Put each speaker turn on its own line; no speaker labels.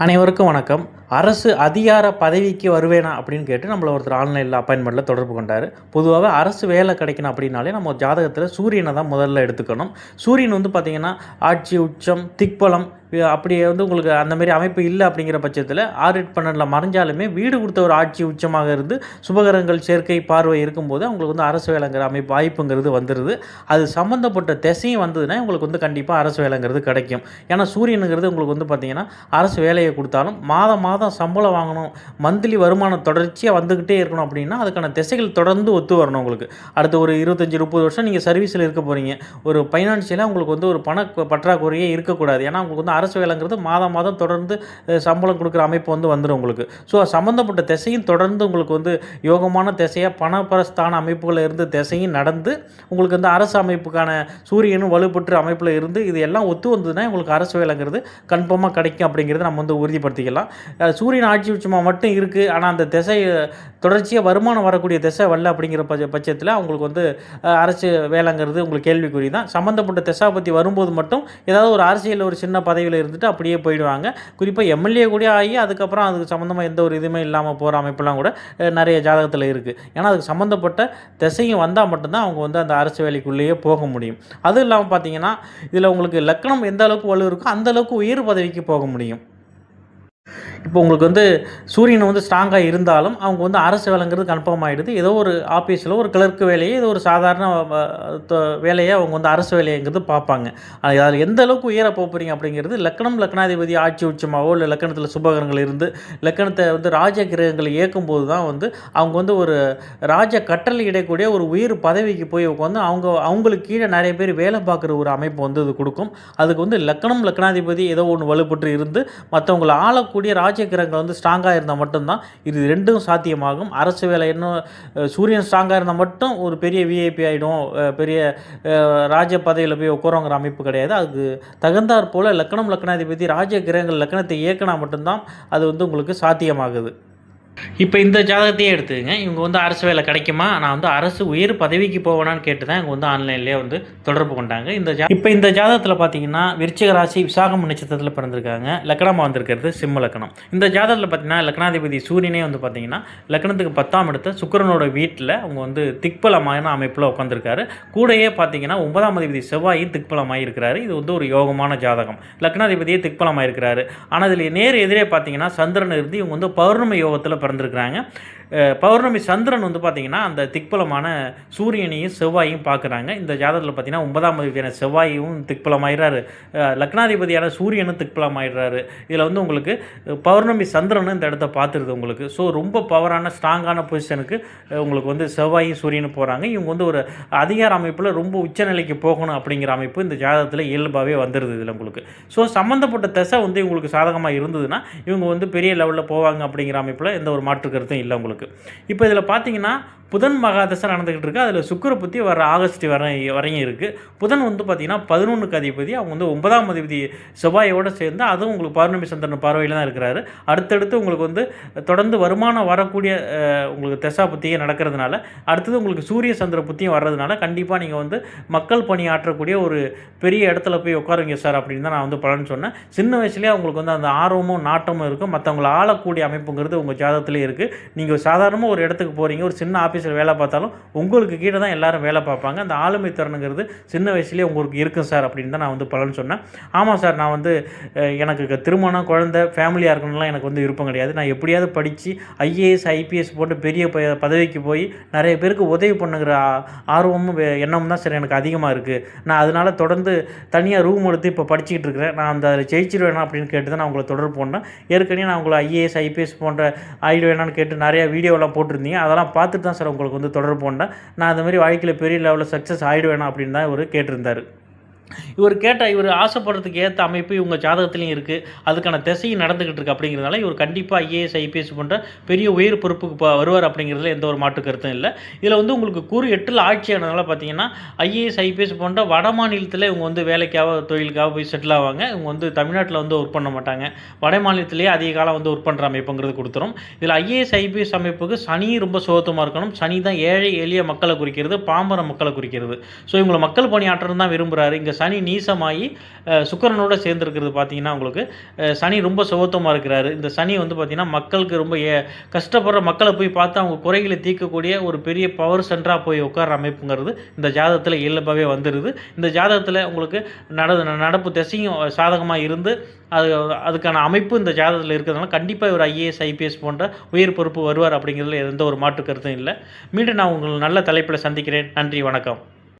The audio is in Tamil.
அனைவருக்கும் வணக்கம். அரசு அதிகார பதவிக்கு வருவேனா அப்படின்னு கேட்டு நம்மள ஒருத்தர் ஆன்லைனில் அப்பாயின்மெண்ட்டில் தொடர்பு கொண்டார். பொதுவாகவே அரசு வேலை கிடைக்கணும் அப்படின்னாலே நம்ம ஜாதகத்தில் சூரியனை தான் முதல்ல எடுத்துக்கணும். சூரியன் வந்து பார்த்திங்கன்னா ஆட்சி உச்சம் திக்பலம் அப்படி வந்து உங்களுக்கு அந்தமாரி அமைப்பு இல்லை அப்படிங்கிற பட்சத்தில் 6-8-12 மறைஞ்சாலுமே வீடு கொடுத்த ஒரு ஆட்சி உச்சமாக இருந்து சுபகரங்கள் சேர்க்கை பார்வை இருக்கும்போது அவங்களுக்கு வந்து அரசு வேலைங்கிற அமைப்பு வாய்ப்புங்கிறது வந்துடுது. அது சம்மந்தப்பட்ட திசையும் வந்ததுன்னா உங்களுக்கு வந்து கண்டிப்பாக அரசு வேலைங்கிறது கிடைக்கும். ஏன்னா சூரியனுங்கிறது உங்களுக்கு வந்து பார்த்திங்கன்னா அரசு வேலையை கொடுத்தாலும் மாதம் மாதம் சம்பளம் வாங்கணும், மந்த்லி வருமானம் தொடர்ச்சியாக வந்துக்கிட்டே இருக்கணும் அப்படின்னா அதுக்கான திசைகள் தொடர்ந்து ஒத்து வரணும். உங்களுக்கு அடுத்த ஒரு 25-30 வருஷம் நீங்கள் சர்வீஸில் இருக்க போகிறீங்க. ஒரு ஃபைனான்ஷியலாக உங்களுக்கு வந்து ஒரு பண பற்றாக்குறையே இருக்கக்கூடாது. ஏன்னா உங்களுக்கு வந்து அரசு வேலைங்கிறது மாதம் மாதம் தொடர்ந்து சம்பளம் கொடுக்குற அமைப்பு வந்து வந்துடும் உங்களுக்கு. ஸோ சம்மந்தப்பட்ட திசையும் தொடர்ந்து உங்களுக்கு வந்து யோகமான திசையாக பணபரஸ்தான அமைப்புகளில் இருந்து திசையும் நடந்து உங்களுக்கு வந்து அரசு அமைப்புக்கான சூரியனும் வலுப்பெற்ற அமைப்பில் இருந்து இது எல்லாம் ஒத்து வந்ததுன்னா உங்களுக்கு அரசு வேலைங்கிறது கன்ஃபார்மாக கிடைக்கும் அப்படிங்கிறத நம்ம வந்து உறுதிப்படுத்திக்கலாம். சூரியன் ஆட்சி உச்சமாக மட்டும் இருக்குது, ஆனால் அந்த திசை தொடர்ச்சியாக வருமானம் வரக்கூடிய திசை வரல அப்படிங்கிற பட்சத்தில் அவங்களுக்கு வந்து அரசு வேலைங்கிறது உங்களுக்கு கேள்விக்குறி தான். சம்மந்தப்பட்ட திசை பற்றி வரும்போது மட்டும் ஏதாவது ஒரு அரசியல் ஒரு சின்ன பதவியில் இருந்துட்டு அப்படியே போயிடுவாங்க. குறிப்பாக எம்எல்ஏ கூட ஆகி அதுக்கப்புறம் அதுக்கு சம்மந்தமாக எந்த ஒரு இதுவுமே இல்லாமல் போகிற அமைப்பெல்லாம் கூட நிறைய ஜாதகத்தில் இருக்குது. ஏன்னா அதுக்கு சம்மந்தப்பட்ட திசையும் வந்தால் மட்டும்தான் அவங்க வந்து அந்த அரசு வேலைக்குள்ளேயே போக முடியும். அதுவும் இல்லாமல் பார்த்தீங்கன்னா இதில் உங்களுக்கு லக்னம் எந்த அளவுக்கு வலு இருக்கோ அந்த அளவுக்கு உயர் பதவிக்கு போக முடியும். இப்போ உங்களுக்கு வந்து சூரியன் வந்து ஸ்ட்ராங்காக இருந்தாலும் அவங்க வந்து அரசு வேலைங்கிறது கன்ஃபார்ம் ஆகிடுது. ஏதோ ஒரு ஆஃபீஸில் ஒரு கிளர்க் வேலையை ஏதோ ஒரு சாதாரண வேலையை அவங்க வந்து அரசு வேலைங்கிறது பார்ப்பாங்க. அதில் எந்த அளவுக்கு உயர போகிறீங்க அப்படிங்கிறது லக்னாதிபதி ஆட்சி உச்சமாகவோ இல்லை லக்கணத்தில் சுபகரங்கள் இருந்து லக்கணத்தை வந்து ராஜ கிரகங்களை இயக்கும்போது தான் வந்து அவங்க வந்து ஒரு ராஜ கட்டளை இடக்கூடிய ஒரு உயர் பதவிக்கு போய் உட்காந்து அவங்களுக்கு கீழே நிறைய பேர் வேலை பார்க்குற ஒரு அமைப்பு வந்து இது கொடுக்கும். அதுக்கு வந்து லக்னாதிபதி ஏதோ ஒன்று வலுப்பட்டு இருந்து மற்றவங்களை ஆளக்கூடிய ராஜகிரகங்கள் வந்து ஸ்ட்ராங்காக இருந்தால் மட்டும்தான் இது ரெண்டும் சாத்தியமாகும். அரசு வேலை இன்னும் சூரியன் ஸ்ட்ராங்காக இருந்தால் மட்டும் ஒரு பெரிய விஐபி ஆகிடும், பெரிய ராஜ பதவியில் போய் உட்காரங்கிற அமைப்பு கிடையாது. அதுக்கு தகுந்தாற் போல் லக்னாதிபதி ராஜ கிரகங்கள் லக்னத்தை இயக்கினா மட்டும்தான் அது வந்து உங்களுக்கு சாத்தியமாகுது. இப்போ இந்த ஜாதகத்தையே எடுத்துக்கங்க. இவங்க வந்து அரசு வேலை கிடைக்குமா, நான் வந்து அரசு உயர் பதவிக்கு போவேனான்னு கேட்டு தான் இவங்க வந்து ஆன்லைன்லேயே வந்து தொடர்பு கொண்டாங்க. இப்போ இந்த ஜாதகத்தில் பார்த்தீங்கன்னா விருச்சிக ராசி விசாகம் நட்சத்திரத்தில் பிறந்திருக்காங்க. லக்னமாக வந்திருக்கிறது சிம்ம லக்னம். இந்த ஜாதகத்தில் பார்த்தீங்கன்னா லக்னாதிபதி சூரியனே வந்து பார்த்தீங்கன்னா லக்னத்துக்கு 10ஆம் இடத்த சுக்கிரனோட வீட்டில் அவங்க வந்து திக்பலமான அமைப்பில் உட்காந்துருக்காரு. கூடயே பார்த்தீங்கன்னா 9ஆம் அதிபதி செவ்வாயும் திக்பலமாக இருக்கிறாரு. இது வந்து ஒரு யோகமான ஜாதகம். லக்னாதிபதியே திக்பலமாக இருக்கிறாரு. ஆனால் இதில் நேர் எதிரே பார்த்தீங்கன்னா சந்திரன் இருந்து இவங்க வந்து பௌர்ணமி யோகத்தில் பிறந்திருக்கிறாங்க. பௌர்ணமி சந்திரன் வந்து பார்த்திங்கன்னா அந்த திக்பலமான சூரியனையும் செவ்வாயும் பார்க்குறாங்க. இந்த ஜாதகத்தில் பார்த்திங்கன்னா 9ஆம் அதிபதியான செவ்வாயும் திக்பலமாயிடுறாரு, லக்னாதிபதியான சூரியனும் திக்பலமாயிடுறாரு. இதில் வந்து உங்களுக்கு பௌர்ணமி சந்திரனும் இந்த இடத்த பார்த்துருது உங்களுக்கு. ஸோ ரொம்ப பவரான ஸ்ட்ராங்கான பொசிஷனுக்கு உங்களுக்கு வந்து செவ்வாயும் சூரியனும் போகிறாங்க. இவங்க வந்து ஒரு அதிகார அமைப்பில் ரொம்ப உச்சநிலைக்கு போகணும் அப்படிங்கிற அமைப்பு இந்த ஜாதகத்தில் இயல்பாகவே வந்துடுது இதில் உங்களுக்கு. ஸோ சம்மந்தப்பட்ட திசை வந்து இவங்களுக்கு சாதகமாக இருந்ததுன்னா இவங்க வந்து பெரிய லெவலில் போவாங்க அப்படிங்கிற அமைப்பில் எந்த ஒரு மாற்று கருத்தும் இல்லை உங்களுக்கு. இப்போ இதில் பார்த்தீங்கன்னா புதன் மகாதசை நடந்துகிட்டு இருக்கு. அதில் சுக்கிர புத்தி வர ஆகஸ்ட் வரையும் இருக்குது. புதன் வந்து பார்த்திங்கன்னா 11க்கு அதிபதி. அவங்க வந்து 9ஆம் அதிபதி செவ்வாயோடு சேர்ந்து அதுவும் உங்களுக்கு பௌர்ணமி சந்திரன் பார்வையில் தான் இருக்கிறாரு. அடுத்தடுத்து உங்களுக்கு வந்து தொடர்ந்து வருமானம் வரக்கூடிய உங்களுக்கு தசா புத்தியே நடக்கிறதுனால அடுத்தது உங்களுக்கு சூரிய சந்திர புத்தியும் வர்றதுனால கண்டிப்பாக நீங்கள் வந்து மக்கள் பணி ஆற்றக்கூடிய ஒரு பெரிய இடத்துல போய் உட்காருங்க சார் அப்படின்னு தான் நான் வந்து பலன் சொன்னேன். சின்ன வயசுலேயே அவங்களுக்கு வந்து அந்த ஆர்வமும் நாட்டமும் இருக்கும். மற்றவங்களை ஆளக்கூடிய அமைப்புங்கிறது உங்கள் ஜாதகத்திலே இருக்குது. நீங்கள் சாதாரணமாக ஒரு இடத்துக்கு போகிறீங்க, ஒரு சின்ன ஆஃபீஸில் வேலை பார்த்தாலும் உங்களுக்கு கீழே தான் எல்லாரும் வேலை பார்ப்பாங்க. அந்த ஆளுமை திறனுங்கிறது சின்ன வயசுலேயே உங்களுக்கு இருக்கும் சார் அப்படின்னு தான் நான் வந்து பலன் சொன்னேன். ஆமாம் சார், நான் வந்து எனக்கு திருமணம் குழந்தை ஃபேமிலியாக இருக்கணும்லாம் எனக்கு வந்து விருப்பம் கிடையாது. நான் எப்படியாவது படித்து ஐஏஎஸ் ஐபிஎஸ் போட்டு பெரிய பதவிக்கு போய் நிறைய பேருக்கு உதவி பண்ணுங்கிற ஆர்வமும் எண்ணமும் தான் சார் எனக்கு அதிகமாக இருக்குது. நான் அதனால் தொடர்ந்து தனியாக ரூம் எடுத்து இப்போ படிச்சுக்கிட்டு இருக்கிறேன். நான் அந்த அதில் ஜெயிச்சிருவேணா அப்படின்னு கேட்டு தான் நான் உங்களை தொடர்பு பண்ணேன். ஏற்கனவே நான் உங்களை ஐஏஎஸ் ஐபிஎஸ் போன்ற ஆயிடுவேணான்னு கேட்டு நிறையா வீடியோலாம் போட்டிருந்தீங்க. அதெல்லாம் பார்த்துட்டு தான் சார் உங்களுக்கு வந்து தொடர்பு பண்ணேன். நான் அந்த மாதிரி வாழ்க்கையில் பெரிய லெவலில் சக்ஸஸ் ஆகிடுவேனா அப்படின்னு தான் இவர் கேட்டிருந்தார். இவர் ஆசைப்படுறதுக்கு ஏற்ற அமைப்பு இவங்க ஜாதகத்துலையும் இருக்குது. அதுக்கான திசையும் நடந்துக்கிட்டு இருக்குது. அப்படிங்கிறதுனால இவர் கண்டிப்பாக ஐஏஎஸ் ஐபிஎஸ் போன்ற பெரிய உயர் பொறுப்புக்கு வருவார் அப்படிங்கிறதுல எந்த ஒரு மாற்று கருத்தும் இல்லை. இதில் வந்து உங்களுக்கு கூறு 8 ஆட்சியானதுனால பார்த்தீங்கன்னா ஐஏஎஸ் ஐபிஎஸ் போன்ற வட மாநிலத்தில் இவங்க வந்து வேலைக்காக தொழிலுக்காக போய் செட்டில் ஆவாங்க. இவங்க வந்து தமிழ்நாட்டில் வந்து ஒர்க் பண்ண மாட்டாங்க. வட மாநிலத்திலேயே அதிக காலம் வந்து ஒர்க் பண்ணுற அமைப்புங்கிறது கொடுத்துரும். இதில் ஐஏஎஸ் ஐபிஎஸ் அமைப்புக்கு சனி ரொம்ப சோகமாக இருக்கணும். சனி தான் ஏழை எளிய மக்களை குறிக்கிறது, பாம்பர மக்களை குறிக்கிறது. ஸோ இவங்களை மக்கள் பணியாற்றம் தான் விரும்புகிறாரு. இங்கே சனி நீசமாகி சுக்கிரனோட சேர்ந்துருக்கிறது பார்த்தீங்கன்னா உங்களுக்கு சனி ரொம்ப சுபத்துவமாக இருக்கிறாரு. இந்த சனி வந்து பார்த்தீங்கன்னா மக்களுக்கு ரொம்ப கஷ்டப்படுற மக்களை போய் பார்த்து அவங்க குறைகளை தீர்க்கக்கூடிய ஒரு பெரிய பவர் சென்டராக போய் உட்கார்ற அமைப்புங்கிறது இந்த ஜாதகத்தில் இயல்பாகவே வந்துடுது. இந்த ஜாதகத்தில் உங்களுக்கு நடப்பு திசையும் சாதகமாக இருந்து அதுக்கான அமைப்பு இந்த ஜாதகத்தில் இருக்கிறதுனால கண்டிப்பாக இவர் ஐஏஎஸ், ஐபிஎஸ் போன்ற உயர் பொறுப்பு வருவார் அப்படிங்கிறதுல எந்த ஒரு மாற்று கருத்தும் இல்லை. மீண்டும் நான் உங்கள் நல்ல தலைப்பில் சந்திக்கிறேன். நன்றி, வணக்கம்.